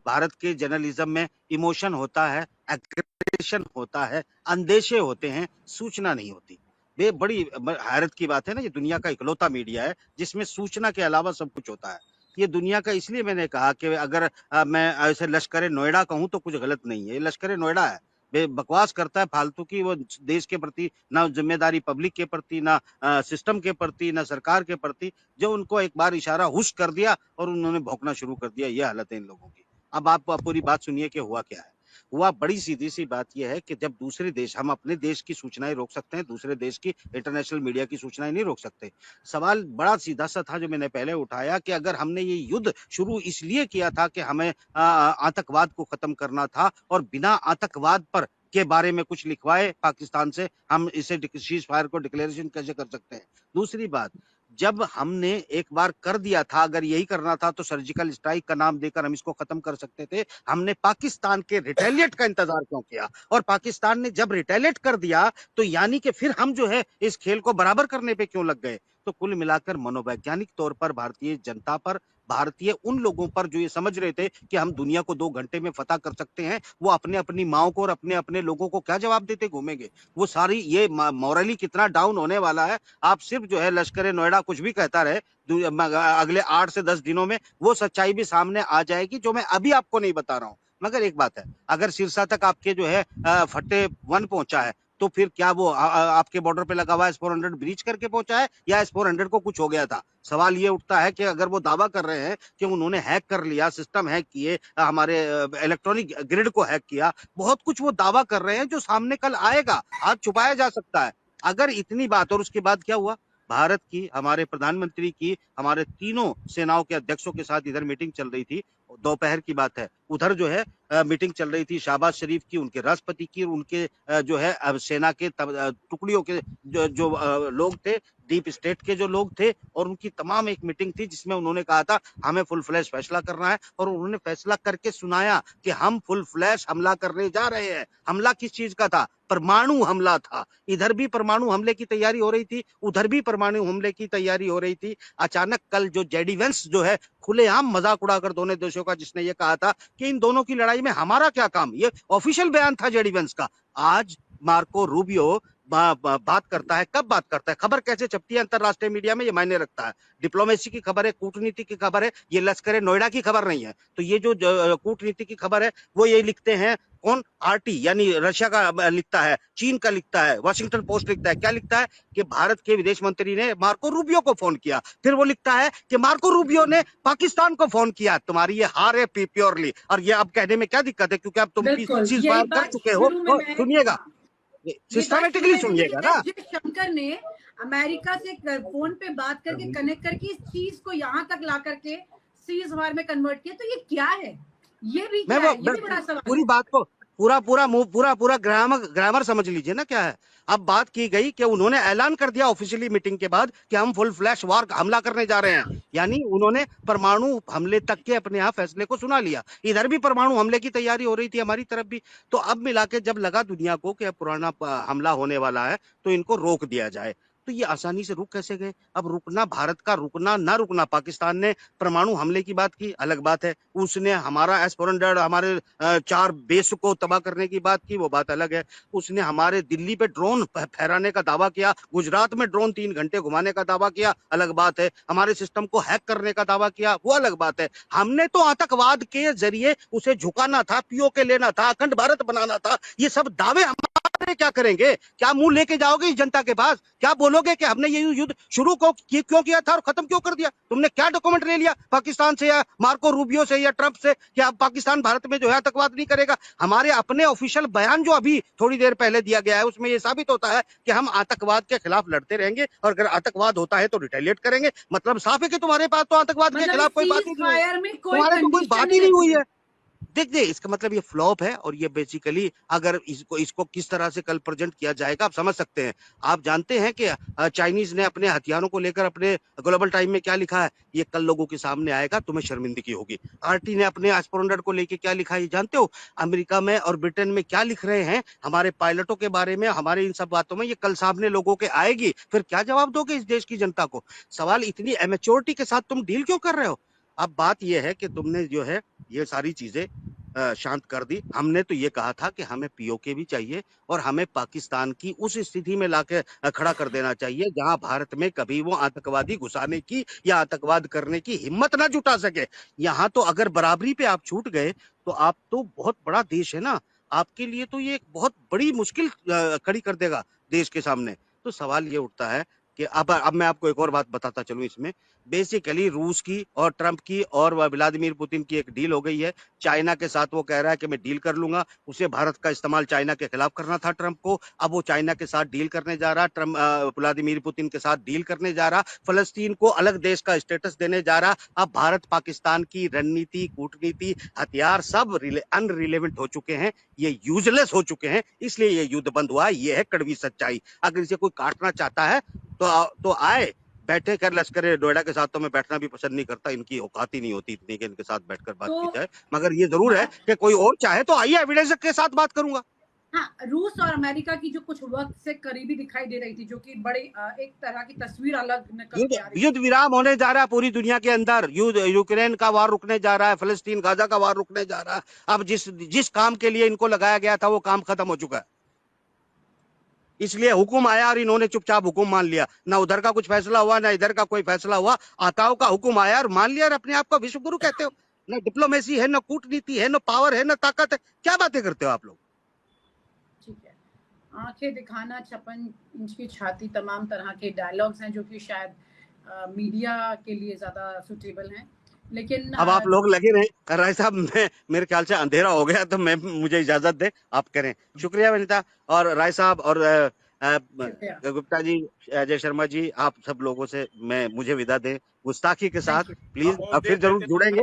भारत के जर्नलिज्म में इमोशन होता है, एग्रेशन होता है, अंदेशे होते हैं, सूचना नहीं होती। ये बड़ी हैरत की बात है ना, ये दुनिया का इकलौता मीडिया है जिसमें सूचना के अलावा सब कुछ होता है। ये दुनिया का, इसलिए मैंने कहा कि अगर मैं ऐसे लश्कर नोएडा कहूँ तो कुछ गलत नहीं है। ये लश्कर नोएडा है, बकवास करता है फालतू की। वो देश के प्रति ना जिम्मेदारी, पब्लिक के प्रति ना सिस्टम के प्रति ना सरकार के प्रति। जो उनको एक बार इशारा हुश कर दिया और उन्होंने भौंकना शुरू कर दिया। ये हालत है इन लोगों की। अब आप पूरी बात सुनिए कि हुआ क्या है। हुआ बड़ी सीधी सी बात यह है कि जब दूसरे देश, हम अपने देश की सूचनाएं रोक सकते हैं, दूसरे देश की इंटरनेशनल मीडिया की सूचनाएं नहीं रोक सकते। सवाल बड़ा सीधा सा था जो मैंने पहले उठाया कि अगर हमने ये युद्ध शुरू इसलिए किया था कि हमें आतंकवाद को खत्म करना था और बिना आतंकवाद पर के बारे में कुछ लिखवाए पाकिस्तान से, हम इसे सीज फायर को डिक्लेरेशन कैसे कर सकते हैं। दूसरी बात, जब हमने एक बार कर दिया था, अगर यही करना था तो सर्जिकल स्ट्राइक का नाम देकर हम इसको खत्म कर सकते थे। हमने पाकिस्तान के रिटेलिएट का इंतजार क्यों किया? और पाकिस्तान ने जब रिटेलिएट कर दिया तो यानी कि फिर हम जो है इस खेल को बराबर करने पे क्यों लग गए? तो कुल मिलाकर मनोवैज्ञानिक तौर पर भारतीय जनता पर, भारतीय उन लोगों पर जो ये समझ रहे थे कि हम दुनिया को 2 घंटे में फतह कर सकते हैं, वो अपने अपनी माओ को और अपने अपने लोगों को क्या जवाब देते घूमेंगे? वो सारी ये मॉरली कितना डाउन होने वाला है। आप सिर्फ जो है लश्कर नोएडा कुछ भी कहता रहे, अगले 8 से 10 दिनों में वो सच्चाई भी सामने आ जाएगी जो मैं अभी आपको नहीं बता रहा हूँ। मगर एक बात है, अगर सिरसा तक आपके जो है फटे 1 पहुंचा है तो फिर क्या वो आपके बॉर्डर पे लगा हुआ S-400 ब्रीच करके पहुंचा है या S-400 को कुछ हो गया था? सवाल ये उठता है कि अगर वो दावा कर रहे हैं कि उन्होंने हैक कर लिया, सिस्टम हैक किए, हमारे इलेक्ट्रॉनिक ग्रिड को हैक किया, बहुत कुछ वो दावा कर रहे हैं जो सामने कल आएगा, आज छुपाया जा सकता है। अगर इतनी बात, और उसके बाद क्या हुआ? भारत की, हमारे प्रधानमंत्री की, हमारे तीनों सेनाओं के अध्यक्षों के साथ इधर मीटिंग चल रही थी। दोपहर की बात है, उधर जो है मीटिंग चल रही थी शहबाज शरीफ की, उनके राष्ट्रपति की, उनके जो है सेना के टुकड़ियों के जो लोग थे, डीप स्टेट के जो लोग थे, और उनकी तमाम एक मीटिंग थी जिसमें उन्होंने कहा था हमें फुल फ्लैश फैसला करना है। और उन्होंने फैसला करके सुनाया कि हम फुल फ्लैश हमला करने जा रहे हैं। हमला किस चीज का था? परमाणु हमला था। इधर भी परमाणु हमले की तैयारी हो रही थी, उधर भी परमाणु हमले की तैयारी हो रही थी। अचानक कल जो जेडी वेंस जो है खुलेआम मजाक उड़ाकर दोनों देशों का, जिसने ये कहा था कि इन दोनों की लड़ाई में हमारा क्या काम, ये ऑफिशियल बयान था जेडी वेंस का। आज मार्को रूबियो बात करता है। कब बात करता है? खबर कैसे छपती है अंतरराष्ट्रीय मीडिया में, ये मायने रखता है। डिप्लोमेसी की खबर है, कूटनीति की खबर है, ये लश्कर नोएडा की खबर नहीं है। तो ये जो कूटनीति की खबर है वो ये लिखते हैं कौन? आरटी, यानी रशिया का लिखता है, चीन का लिखता है, वॉशिंगटन पोस्ट लिखता है। क्या लिखता है? कि भारत के विदेश मंत्री ने मार्को रूबियो को फोन किया। फिर वो लिखता है कि मार्को रूबियो ने पाकिस्तान को फोन किया। तुम्हारी ये हार है प्योरली। और ये अब कहने में क्या दिक्कत है, क्योंकि अब तुम चीज फायर कर चुके हो। सुनिएगा, सिस्टमेटिकली सुनिएगा ना। शंकर ने अमेरिका से फोन पे बात करके कनेक्ट करके इस चीज को यहाँ तक ला करके सीज वार में कन्वर्ट किया, तो ये क्या है? ये भी क्या है? ये भी बड़ा सवाल। पूरी बात को पूरा ग्रामर समझ लीजिए ना क्या है। अब बात की गई कि उन्होंने ऐलान कर दिया ऑफिशियली मीटिंग के बाद कि हम फुल फ्लैश वार हमला करने जा रहे हैं, यानी उन्होंने परमाणु हमले तक के अपने यहाँ फैसले को सुना लिया। इधर भी परमाणु हमले की तैयारी हो रही थी, हमारी तरफ भी। तो अब मिला के जब लगा दुनिया को कि पुराना हमला होने वाला है तो इनको रोक दिया जाए, तो ये आसानी से रुक कैसे गए? अब रुकना, भारत का रुकना ना रुकना, पाकिस्तान ने परमाणु हमले की बात की, अलग बात है। उसने हमारा S-400, हमारे 4 बेस को तबाह करने की बात की, वो बात अलग है। उसने हमारे दिल्ली पे ड्रोन फहराने का दावा किया, गुजरात में ड्रोन 3 घंटे घुमाने का दावा किया, अलग बात है। हमारे सिस्टम को हैक करने का दावा किया, वो अलग बात है। हमने तो आतंकवाद के जरिए उसे झुकाना था, पीओके लेना था, अखंड भारत बनाना था। ये सब दावे क्या करेंगे? क्या मुंह लेके जाओगे इस जनता के पास? क्या बोलोगे कि हमने ये युद्ध शुरू क्यों किया था और खत्म क्यों कर दिया? तुमने क्या डॉक्यूमेंट ले लिया पाकिस्तान से या मार्को रूबियो से या ट्रंप से कि अब पाकिस्तान भारत में जो है आतंकवाद नहीं करेगा? हमारे अपने ऑफिशियल बयान जो अभी थोड़ी देर पहले दिया गया है उसमें यह साबित होता है कि हम आतंकवाद के खिलाफ लड़ते रहेंगे और अगर आतंकवाद होता है तो रिटेलिएट करेंगे। मतलब साफ है कि तुम्हारे पास तो आतंकवाद के खिलाफ कोई बात ही नहीं है, तुम्हारे तो कोई बात ही नहीं हुई है। देखिए, इसका मतलब ये फ्लॉप है और ये बेसिकली अगर इसको किस तरह से कल प्रेजेंट किया जाएगा आप समझ सकते हैं। आप जानते हैं कि चाइनीज ने अपने हथियारों को लेकर अपने ग्लोबल टाइम में क्या लिखा है, ये कल लोगों के सामने आएगा, तुम्हें शर्मिंदगी होगी। आरटी ने अपने S-400 को लेकर क्या लिखा है ये जानते हो? अमेरिका में और ब्रिटेन में क्या लिख रहे हैं हमारे पायलटों के बारे में, हमारे इन सब बातों में, ये कल सामने लोगों के आएगी। फिर क्या जवाब दोगे इस देश की जनता को? सवाल, इतनी एमेच्योरिटी के साथ तुम डील क्यों कर रहे हो? अब बात ये है कि तुमने जो है ये सारी चीजें शांत कर दी। हमने तो ये कहा था कि हमें पीओके भी चाहिए और हमें पाकिस्तान की उस स्थिति में लाके खड़ा कर देना चाहिए जहां भारत में कभी वो आतंकवादी घुसाने की या आतंकवाद करने की हिम्मत ना जुटा सके। यहाँ तो अगर बराबरी पे आप छूट गए तो आप तो बहुत बड़ा देश है ना, आपके लिए तो ये एक बहुत बड़ी मुश्किल खड़ी कर देगा देश के सामने। तो सवाल ये उठता है कि अब मैं आपको एक और बात बताता चलूं इसमें। बेसिकली रूस की और ट्रंप की और व्लादिमीर पुतिन की एक डील हो गई है। चाइना के साथ वो कह रहा है कि मैं डील कर लूंगा। उसे भारत का इस्तेमाल चाइना के खिलाफ करना था ट्रंप को। अब वो चाइना के साथ डील करने जा रहा, ट्रंप व्लादिमीर पुतिन के साथ डील करने जा रहा, फलस्तीन को अलग देश का स्टेटस देने जा रहा। अब भारत पाकिस्तान की रणनीति, कूटनीति, हथियार सब अनरिलेवेंट हो चुके हैं, ये यूजलेस हो चुके हैं। इसलिए ये युद्ध बंद हुआ। ये है कड़वी सच्चाई। अगर इसे कोई काटना चाहता है तो आए, बैठे कर। लश्कर नोएडा के साथ तो मैं बैठना भी पसंद नहीं करता, इनकी औकात ही नहीं होती इतनी कि इनके साथ बैठकर बात की तो जाए। मगर ये जरूर है कि कोई और चाहे तो आइए, एविडेंस के साथ बात करूंगा। हाँ, रूस और अमेरिका की जो कुछ वक्त से करीबी दिखाई दे रही थी, जो कि बड़ी एक तरह की तस्वीर अलग निकल के आ रही थी। युद्ध विराम होने जा रहा है पूरी दुनिया के अंदर। युद्ध, यूक्रेन का वार रुकने जा रहा है, फलस्तीन गाजा का वार रुकने जा रहा है। अब जिस काम के लिए इनको लगाया गया था वो काम खत्म हो चुका है। इसलिए हुक्म आया और इन्होंने चुपचाप हुक्म मान लिया। ना उधर का कुछ फैसला हुआ, ना इधर का कोई फैसला हुआ। आताओं का हुक्म आया और मान लिया और अपने आप को विश्व गुरु कहते हो। ना डिप्लोमेसी है, ना कूटनीति है, ना पावर है, ना ताकत है। क्या बातें करते हो आप लोग? ठीक है, आंखें दिखाना, 56 इंच की छाती, तमाम तरह के डायलॉग्स हैं जो कि शायद मीडिया के लिए ज्यादा सुटेबल हैं। लेकिन अब आप लोग लगे रहे। राय साहब, मैं मेरे ख्याल से अंधेरा हो गया, तो मुझे इजाजत दे, आप करें। शुक्रिया वनिता और राय साहब और गुप्ता जी, अजय शर्मा जी, आप सब लोगों से मुझे विदा दें गुस्ताखी के साथ। प्लीज अब फिर जरूर जुड़ेंगे।